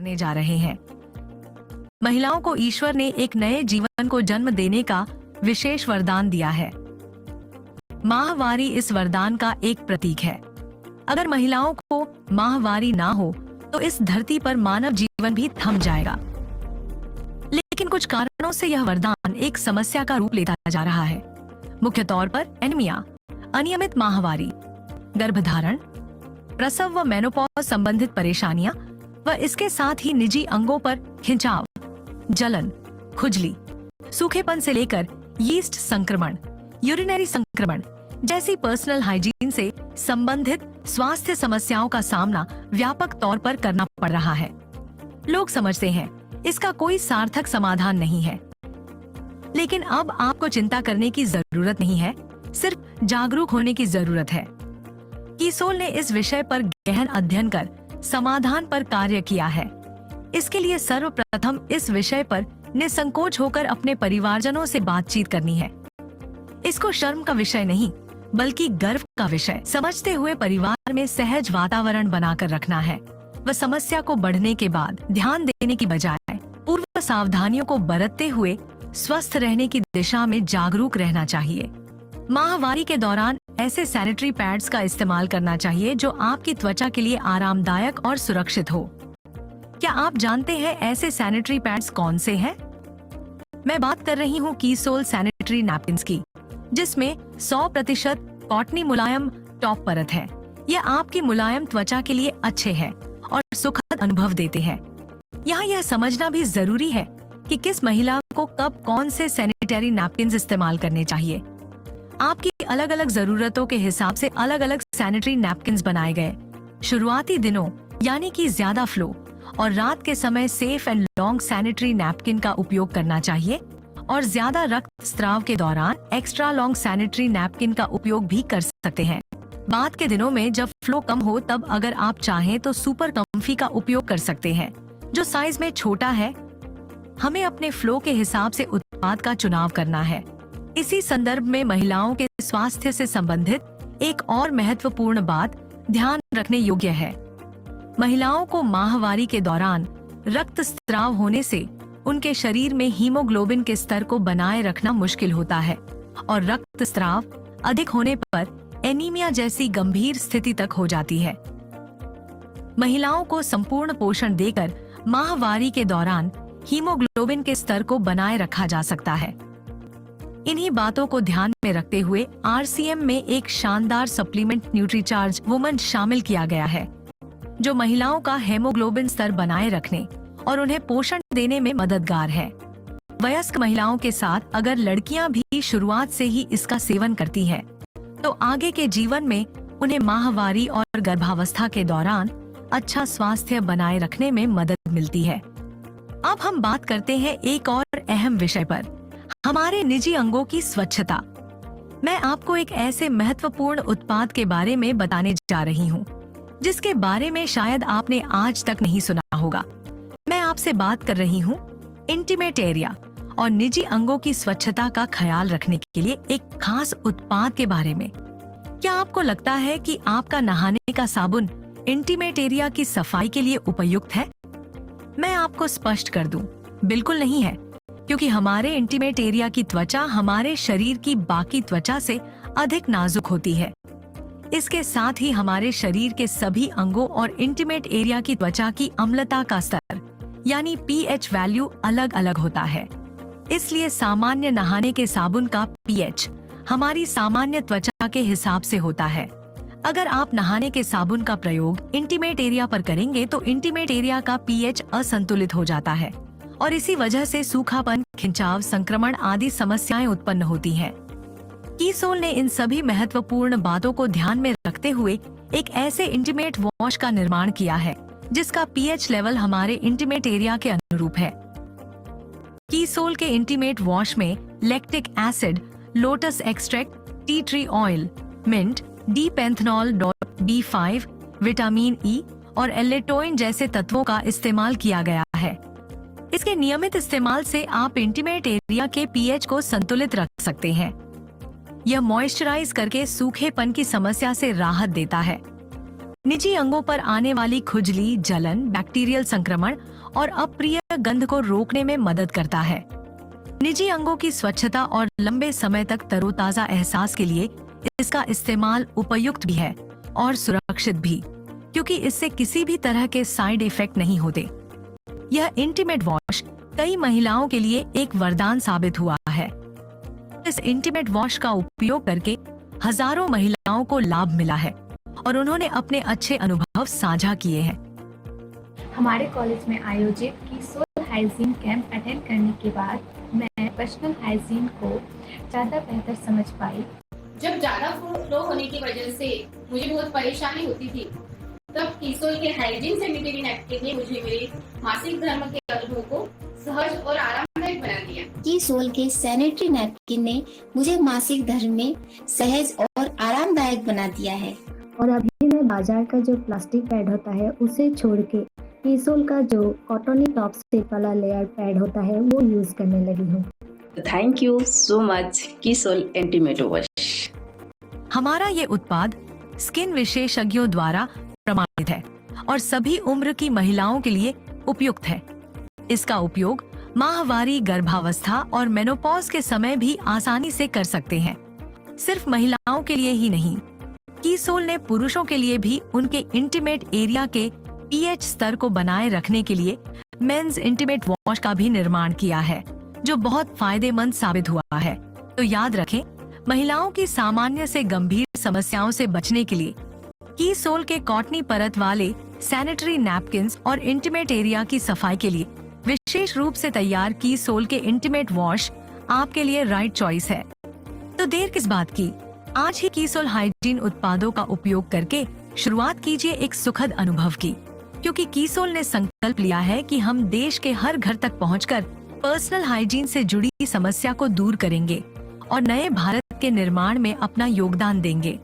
करने जा रहे हैं। महिलाओं को ईश्वर ने एक नए जीवन को जन्म देने का विशेष वरदान दिया है। माहवारी इस वरदान का एक प्रतीक है। अगर महिलाओं को माहवारी ना हो तो इस धरती पर मानव जीवन भी थम जाएगा। लेकिन कुछ कारणों से यह वरदान एक समस्या का रूप लेता जा रहा है। मुख्य तौर पर एनीमिया, अनियमित माहवारी, गर्भधारण, प्रसव व मेनोपॉज संबंधित परेशानियां व इसके साथ ही निजी अंगों पर खिंचाव, जलन, खुजली, सूखेपन से लेकर यीस्ट संक्रमण, यूरिनरी संक्रमण जैसी पर्सनल हाइजीन से संबंधित स्वास्थ्य समस्याओं का सामना व्यापक तौर पर करना पड़ रहा है। लोग समझते हैं इसका कोई सार्थक समाधान नहीं है, लेकिन अब आपको चिंता करने की जरूरत नहीं है, सिर्फ जागरूक होने की जरूरत है। कीसोल ने इस विषय पर गहन अध्ययन कर समाधान पर कार्य किया है। इसके लिए सर्वप्रथम इस विषय पर निसंकोच होकर अपने परिवारजनों से बातचीत करनी है। इसको शर्म का विषय नहीं बल्कि गर्व का विषय समझते हुए परिवार में सहज वातावरण बनाकर रखना है व समस्या को बढ़ने के बाद ध्यान देने की बजाय पूर्व सावधानियों को बरतते हुए स्वस्थ रहने की दिशा में जागरूक रहना चाहिए। माहवारी के दौरान ऐसे सैनिटरी पैड्स का इस्तेमाल करना चाहिए जो आपकी त्वचा के लिए आरामदायक और सुरक्षित हो। क्या आप जानते हैं ऐसे सैनिटरी पैड्स कौन से हैं? मैं बात कर रही हूँ कीसोल सैनिटरी नैपकिन्स की, जिसमें 100% कॉटनी मुलायम टॉप परत है। यह आपकी मुलायम त्वचा के लिए अच्छे हैं और सुखद अनुभव देते हैं। यहाँ यह समझना भी जरूरी है कि किस महिला को कब कौन से सैनिटरी नैपकिन्स इस्तेमाल करने चाहिए। आपकी अलग अलग जरूरतों के हिसाब से अलग अलग सैनिटरी नैपकिन्स बनाए गए। शुरुआती दिनों यानी कि ज्यादा फ्लो और रात के समय safe and long sanitary napkin का उपयोग करना चाहिए और ज्यादा रक्तस्राव के दौरान एक्स्ट्रा लॉन्ग सैनिटरी नैपकिन का उपयोग भी कर सकते हैं। बाद के दिनों में जब फ्लो कम हो तब अगर आप चाहें तो सुपर कम्फी का उपयोग कर सकते हैं, जो साइज में छोटा है। हमें अपने फ्लो के हिसाब से उत्पाद का चुनाव करना है। इसी संदर्भ में महिलाओं के स्वास्थ्य से संबंधित एक और महत्वपूर्ण बात ध्यान रखने योग्य है। महिलाओं को माहवारी के दौरान रक्तस्राव होने से उनके शरीर में हीमोग्लोबिन के स्तर को बनाए रखना मुश्किल होता है और रक्तस्राव अधिक होने पर एनीमिया जैसी गंभीर स्थिति तक हो जाती है। महिलाओं को संपूर्ण पोषण देकर माहवारी के दौरान हीमोग्लोबिन के स्तर को बनाए रखा जा सकता है। इन्हीं बातों को ध्यान में रखते हुए आरसीएम में एक शानदार सप्लीमेंट न्यूट्रीचार्ज वुमन शामिल किया गया है, जो महिलाओं का हेमोग्लोबिन स्तर बनाए रखने और उन्हें पोषण देने में मददगार है। वयस्क महिलाओं के साथ अगर लड़कियां भी शुरुआत से ही इसका सेवन करती हैं, तो आगे के जीवन में उन्हें माहवारी और गर्भावस्था के दौरान अच्छा स्वास्थ्य बनाए रखने में मदद मिलती है। अब हम बात करते हैं एक और अहम विषय पर, हमारे निजी अंगों की स्वच्छता। मैं आपको एक ऐसे महत्वपूर्ण उत्पाद के बारे में बताने जा रही हूँ, जिसके बारे में शायद आपने आज तक नहीं सुना होगा। मैं आपसे बात कर रही हूँ इंटीमेट एरिया और निजी अंगों की स्वच्छता का ख्याल रखने के लिए एक खास उत्पाद के बारे में। क्या आपको लगता है कि आपका नहाने का साबुन इंटीमेट एरिया की सफाई के लिए उपयुक्त है? मैं आपको स्पष्ट कर दूं, बिल्कुल नहीं है, क्योंकि हमारे इंटीमेट एरिया की त्वचा हमारे शरीर की बाकी त्वचा से अधिक नाजुक होती है। इसके साथ ही हमारे शरीर के सभी अंगों और इंटीमेट एरिया की त्वचा की अम्लता का स्तर यानी पीएच वैल्यू अलग अलग होता है। इसलिए सामान्य नहाने के साबुन का पीएच हमारी सामान्य त्वचा के हिसाब से होता है। अगर आप नहाने के साबुन का प्रयोग इंटीमेट एरिया पर करेंगे तो इंटीमेट एरिया का पीएच असंतुलित हो जाता है और इसी वजह से सूखापन, खिंचाव, संक्रमण आदि समस्याएं उत्पन्न होती हैं। कीसोल ने इन सभी महत्वपूर्ण बातों को ध्यान में रखते हुए एक ऐसे इंटीमेट वॉश का निर्माण किया है जिसका पीएच लेवल हमारे इंटीमेट एरिया के अनुरूप है। कीसोल के इंटीमेट वॉश में lactic acid, lotus extract, tea tree oil, mint, D panthenol B5, vitamin E और एलेटोइन जैसे तत्वों का इस्तेमाल किया गया है। इसके नियमित इस्तेमाल से आप इंटीमेट एरिया के पीएच को संतुलित रख सकते हैं। यह मॉइस्चराइज करके सूखेपन की समस्या से राहत देता है। निजी अंगों पर आने वाली खुजली, जलन, बैक्टीरियल संक्रमण और अप्रिय गंध को रोकने में मदद करता है। निजी अंगों की स्वच्छता और लंबे समय तक तरोताजा एहसास के लिए इसका इस्तेमाल उपयुक्त भी है और सुरक्षित भी, क्योंकि इससे किसी भी तरह के साइड इफेक्ट नहीं होते। यह इंटीमेट वॉश कई महिलाओं के लिए एक वरदान साबित हुआ है। इस इंटीमेट वॉश का उपयोग करके हजारों महिलाओं को लाभ मिला है और उन्होंने अपने अच्छे अनुभव साझा किए हैं। हमारे कॉलेज में आयोजित कीसोल हाइजीन कैंप अटेंड करने के बाद मैं पर्सनल हाइजीन को ज़्यादा बेहतर समझ पाई। जब ज़्यादा फ्लो होने की वजह से मुझे बहुत परेशानी होती थी, तब कीसोल के हाइजीन सैनिटरी नैपकिन ने मुझे मेरे मासिक धर्म के अनुभव को सहज और आरामदायक बना दिया। कीसोल के सैनिटरी नैपकिन ने मुझे मासिक धर्म में सहज और आरामदायक बना दिया है। और अभी मैं बाजार का जो प्लास्टिक पैड होता है उसे छोड़ के कीसोल का जो कॉटनी टॉप स्टेप वाला लेयर पैड होता है वो यूज करने लगी हूँ। थैंक यू सो मच कीसोल इंटीमेट वॉश। हमारा ये उत्पाद स्किन विशेषज्ञों द्वारा प्रमाणित है और सभी उम्र की महिलाओं के लिए उपयुक्त है। इसका उपयोग माहवारी, गर्भावस्था और मेनोपॉज के समय भी आसानी से कर सकते हैं। सिर्फ महिलाओं के लिए ही नहीं, कीसोल ने पुरुषों के लिए भी उनके इंटीमेट एरिया के पीएच स्तर को बनाए रखने के लिए मेंस इंटीमेट वॉश का भी निर्माण किया है, जो बहुत फायदेमंद साबित हुआ है। तो याद रखें, महिलाओं की सामान्य से गंभीर समस्याओं से बचने के लिए कीसोल के कॉटनी परत वाले सैनिटरी नैपकिन्स और इंटीमेट एरिया की सफाई के लिए विशेष रूप से तैयार कीसोल के इंटीमेट वॉश आपके लिए राइट चॉइस है। तो देर किस बात की, आज ही कीसोल हाइजीन उत्पादों का उपयोग करके शुरुआत कीजिए एक सुखद अनुभव की, क्योंकि कीसोल ने संकल्प लिया है कि हम देश के हर घर तक पहुंचकर पर्सनल हाइजीन से जुड़ी समस्या को दूर करेंगे और नए भारत के निर्माण में अपना योगदान देंगे।